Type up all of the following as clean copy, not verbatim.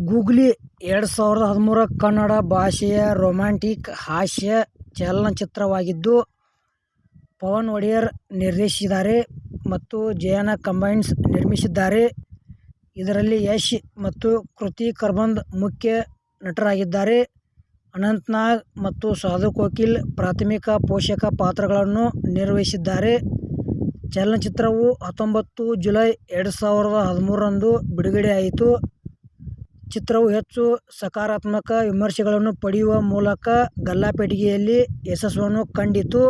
Googly 2013 Kannada ಭಾಷೆಯ romantic ಹಾಸ್ಯ ಚಲನಚಿತ್ರವಾಗಿದ್ದು, ಪವನ್ ಒಡೆಯರ್ ನಿರ್ದೇಶಿಸಿದ್ದಾರೆ ಮತ್ತು ಜಯನಾ ಕಂಬೈನ್ಸ್ ನಿರ್ಮಿಸಿದ್ದಾರೆ. ಇದರಲ್ಲಿ ಯಶ್ ಮತ್ತು ಕೃತಿ ಕರ್ಬಂದ್ ಮುಖ್ಯ ನಟರಾಗಿದ್ದಾರೆ. ಅನಂತ್ ನಾಗ್ ಮತ್ತು ಸಾಧು ಕೋಕಿಲ್ ಪ್ರಾಥಮಿಕ ಪೋಷಕ ಪಾತ್ರಗಳನ್ನು ನಿರ್ವಹಿಸಿದ್ದಾರೆ. ಚಲನಚಿತ್ರವು 19 ಜುಲೈ 2013 ರಂದು ಬಿಡುಗಡೆಯಾಯಿತು. ಚಿತ್ರವು ಹೆಚ್ಚು ಸಕಾರಾತ್ಮಕ ವಿಮರ್ಶೆಗಳನ್ನು ಪಡೆಯುವ ಮೂಲಕ ಗಲ್ಲಾಪೆಟ್ಟಿಗೆಯಲ್ಲಿ ಯಶಸ್ಸನ್ನು ಕಂಡಿತು.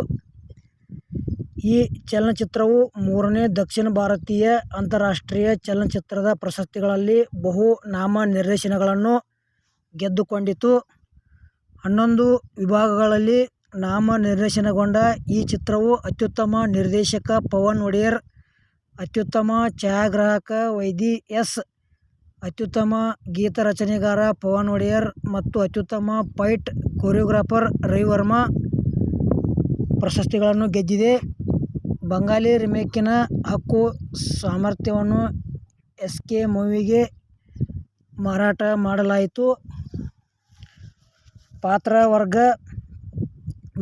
ಈ ಚಲನಚಿತ್ರವು 3ನೇ ದಕ್ಷಿಣ ಭಾರತೀಯ ಅಂತಾರಾಷ್ಟ್ರೀಯ ಚಲನಚಿತ್ರದ ಪ್ರಶಸ್ತಿಗಳಲ್ಲಿ ಬಹು ನಾಮನಿರ್ದೇಶನಗಳನ್ನು ಗೆದ್ದುಕೊಂಡಿತು. 11 ವಿಭಾಗಗಳಲ್ಲಿ ನಾಮನಿರ್ದೇಶನಗೊಂಡ ಈ ಚಿತ್ರವು ಅತ್ಯುತ್ತಮ ನಿರ್ದೇಶಕ ಪವನ್ ಒಡೆಯರ್, ಅತ್ಯುತ್ತಮ ಛಾಯಾಗ್ರಾಹಕ ವೈದಿ ಎಸ್, ಅತ್ಯುತ್ತಮ ಗೀತರಚನೆಗಾರ ಪವನ್ ಒಡೆಯರ್ ಮತ್ತು ಅತ್ಯುತ್ತಮ ಫೈಟ್ ಕೊರಿಯೋಗ್ರಾಫರ್ ರವಿವರ್ಮ ಪ್ರಶಸ್ತಿಗಳನ್ನು ಗೆದ್ದಿದೆ. ಬಂಗಾಲಿ ರಿಮೇಕಿನ ಹಕ್ಕು ಸಾಮರ್ಥ್ಯವನ್ನು ಎಸ್ಕೆ ಮೂವಿಗೆ ಮಾರಾಟ ಮಾಡಲಾಯಿತು. ಪಾತ್ರ ವರ್ಗ: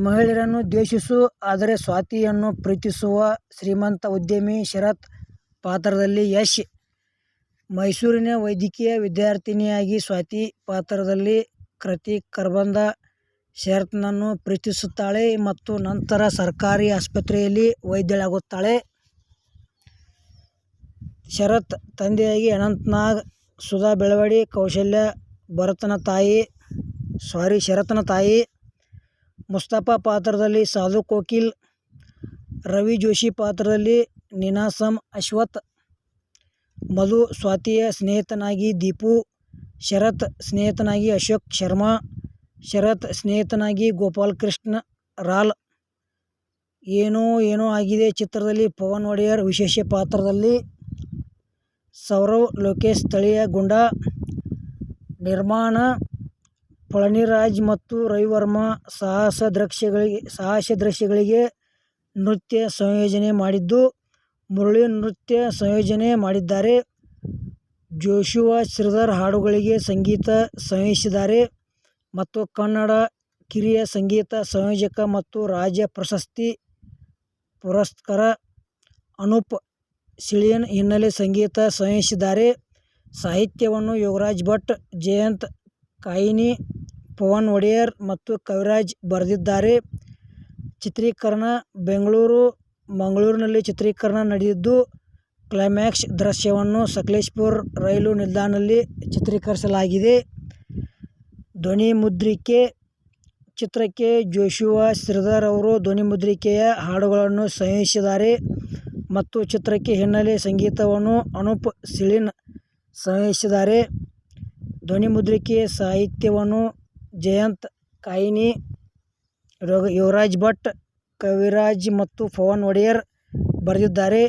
ಮಹಿಳೆಯರನ್ನು ದ್ವೇಷಿಸು ಆದರೆ ಸ್ವಾತಿಯನ್ನು ಪ್ರೀತಿಸುವ ಶ್ರೀಮಂತ ಉದ್ಯಮಿ ಶರತ್ ಪಾತ್ರದಲ್ಲಿ ಯಶ್, ಮೈಸೂರಿನ ವೈದ್ಯಕೀಯ ವಿದ್ಯಾರ್ಥಿನಿಯಾಗಿ ಸ್ವಾತಿ ಪಾತ್ರದಲ್ಲಿ ಕೃತಿ ಕರ್ಬಂದ ಶರತ್ನನ್ನು ಪ್ರೀತಿಸುತ್ತಾಳೆ ಮತ್ತು ನಂತರ ಸರ್ಕಾರಿ ಆಸ್ಪತ್ರೆಯಲ್ಲಿ ವೈದ್ಯಳಾಗುತ್ತಾಳೆ. ಶರತ್ ತಂದೆಯಾಗಿ ಅನಂತ್ ನಾಗ್, ಸುಧಾ ಬೆಳವಡಿ, ಕೌಶಲ್ಯ ಶರತ್ನ ತಾಯಿ. ಮುಸ್ತಫಾ ಪಾತ್ರದಲ್ಲಿ ಸಾಧು ಕೋಕಿಲ್, ರವಿ ಜೋಶಿ ಪಾತ್ರದಲ್ಲಿ ನೀನಾಸಂ ಅಶ್ವಥ್, ಮಧು ಸ್ವಾತಿಯ ಸ್ನೇಹಿತನಾಗಿ ದೀಪು, ಶರತ್ ಸ್ನೇಹಿತನಾಗಿ ಅಶೋಕ್ ಶರ್ಮಾ, ಶರತ್ ಸ್ನೇಹಿತನಾಗಿ ಗೋಪಾಲಕೃಷ್ಣ ರಾಲ್. ಏನೋ ಏನೋ ಆಗಿದೆ ಚಿತ್ರದಲ್ಲಿ ಪವನ್ ಒಡೆಯರ್ ವಿಶೇಷ ಪಾತ್ರದಲ್ಲಿ, ಸೌರವ್ ಲೋಕೇಶ್ ಸ್ಥಳೀಯ ಗೂಂಡಾ. ನಿರ್ಮಾಣ: ಪಳನಿರಾಜ್ ಮತ್ತು ರವಿವರ್ಮ. ಸಾಹಸ ದೃಶ್ಯಗಳಿಗೆ ನೃತ್ಯ ಸಂಯೋಜನೆ ಮಾಡಿದ್ದು ಮುರಳಿ ನೃತ್ಯ ಸಂಯೋಜನೆ ಮಾಡಿದ್ದಾರೆ. ಜೋಶುವಾ ಶ್ರೀಧರ್ ಹಾಡುಗಳಿಗೆ ಸಂಗೀತ ಸಂಯೋಜಿಸಿದ್ದಾರೆ ಮತ್ತು ಕನ್ನಡ ಕಿರಿಯ ಸಂಗೀತ ಸಂಯೋಜಕ ಮತ್ತು ರಾಜ್ಯ ಪ್ರಶಸ್ತಿ ಪುರಸ್ಕೃತ ಅನೂಪ್ ಸಿಳಿಯನ್ ಹಿನ್ನೆಲೆ ಸಂಗೀತ ಸಂಯೋಜಿಸಿದ್ದಾರೆ. ಸಾಹಿತ್ಯವನ್ನು ಯೋಗರಾಜ್ ಭಟ್, ಜಯಂತ್ ಕಾಯ್ಕಿಣಿ, ಪವನ್ ಒಡೆಯರ್ ಮತ್ತು ಕವಿರಾಜ್ ಬರೆದಿದ್ದಾರೆ. ಚಿತ್ರೀಕರಣ: ಮಂಗಳೂರಿನಲ್ಲಿ ಚಿತ್ರೀಕರಣ ನಡೆದಿದ್ದು, ಕ್ಲೈಮ್ಯಾಕ್ಸ್ ದೃಶ್ಯವನ್ನು ಸಕಲೇಶಪುರ ರೈಲು ನಿಲ್ದಾಣದಲ್ಲಿ ಚಿತ್ರೀಕರಿಸಲಾಗಿದೆ. ಧ್ವನಿಮುದ್ರಿಕೆ: ಚಿತ್ರಕ್ಕೆ ಜೋಶುವಾ ಶ್ರೀಧರ್ ಅವರು ಧ್ವನಿಮುದ್ರಿಕೆಯ ಹಾಡುಗಳನ್ನು ಸಂಯೋಜಿಸಿದ್ದಾರೆ ಮತ್ತು ಚಿತ್ರಕ್ಕೆ ಹಿನ್ನೆಲೆ ಸಂಗೀತವನ್ನು ಅನೂಪ್ ಸಿಳಿಯನ್ ಸಂಯೋಜಿಸಿದ್ದಾರೆ. ಧ್ವನಿಮುದ್ರಿಕೆಯ ಸಾಹಿತ್ಯವನ್ನು ಜಯಂತ್ ಕಾಯ್ಕಿಣಿ, ಯೋಗರಾಜ್ ಭಟ್, ಕವಿರಾಜ್ ಮತ್ತು ಪವನ್ ಒಡೆಯರ್ ಬರೆದಿದ್ದಾರೆ.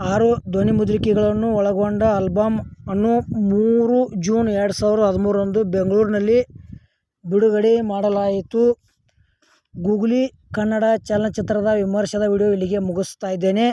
6 ಧ್ವನಿಮುದ್ರಿಕೆಗಳನ್ನು ಒಳಗೊಂಡ ಆಲ್ಬಮ್ ಅನ್ನು 3 ಜೂನ್ 2013 ರಂದು ಬೆಂಗಳೂರಿನಲ್ಲಿ ಬಿಡುಗಡೆ ಮಾಡಲಾಯಿತು. ಗೂಗ್ಲಿ ಕನ್ನಡ ಚಲನಚಿತ್ರದ ವಿಮರ್ಶೆದ ವಿಡಿಯೋ ಇಲ್ಲಿಗೆ ಮುಗಿಸ್ತಾ ಇದ್ದೇನೆ.